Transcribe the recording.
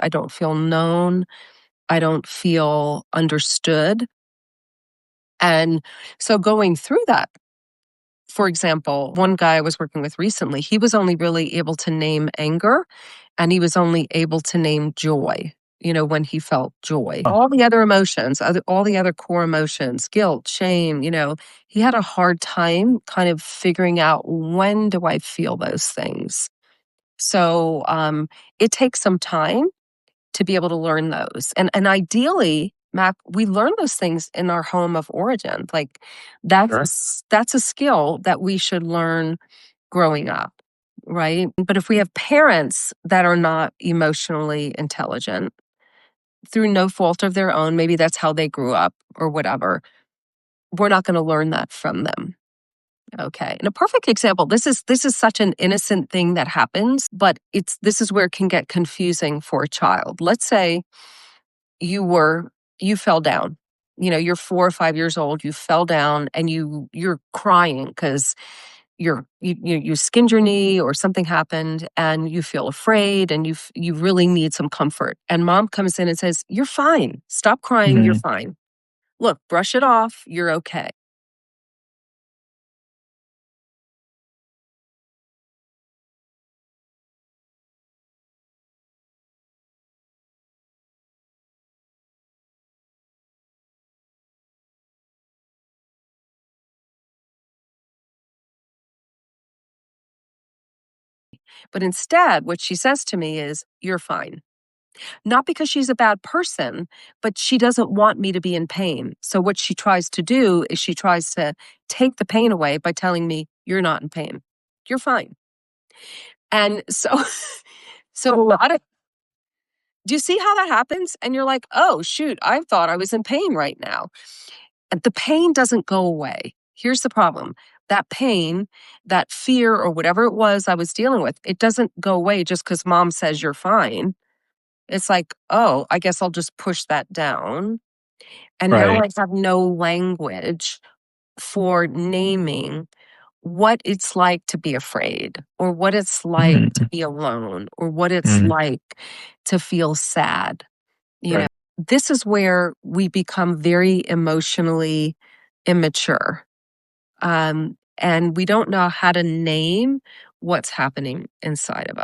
I don't feel known. I don't feel understood. And so going through that, for example, one guy I was working with recently, he was only really able to name anger and he was only able to name joy, when he felt joy. Huh. All the other emotions, all the other core emotions, guilt, shame, he had a hard time kind of figuring out, when do I feel those things? So it takes some time to be able to learn those. And ideally, Mac, we learn those things in our home of origin. Like Sure. that's a skill that we should learn growing up, right? But if we have parents that are not emotionally intelligent through no fault of their own, maybe that's how they grew up or whatever, we're not going to learn that from them. Okay. And a perfect example, this is such an innocent thing that happens, but this is where it can get confusing for a child. Let's say you fell down. You're 4 or 5 years old, you fell down and you're crying because you skinned your knee or something happened and you feel afraid and you really need some comfort. And mom comes in and says, "You're fine. Stop crying. You're Mhm. fine. Look, brush it off. You're okay." But instead, what she says to me is, "You're fine." Not because she's a bad person, but she doesn't want me to be in pain. So what she tries to do is she tries to take the pain away by telling me, "You're not in pain. You're fine." And so so a lot of do you see how that happens? And you're like, "Oh, shoot, I thought I was in pain right now." And the pain doesn't go away. Here's the problem. That pain, that fear or whatever it was I was dealing with, it doesn't go away just because mom says you're fine. It's like, "Oh, I guess I'll just push that down." And now Right. I have no language for naming what it's like to be afraid, or what it's like to Mhm. be alone, or what it's Mhm. like to feel sad. You know, Right. this is where we become very emotionally immature. And we don't know how to name what's happening inside of us.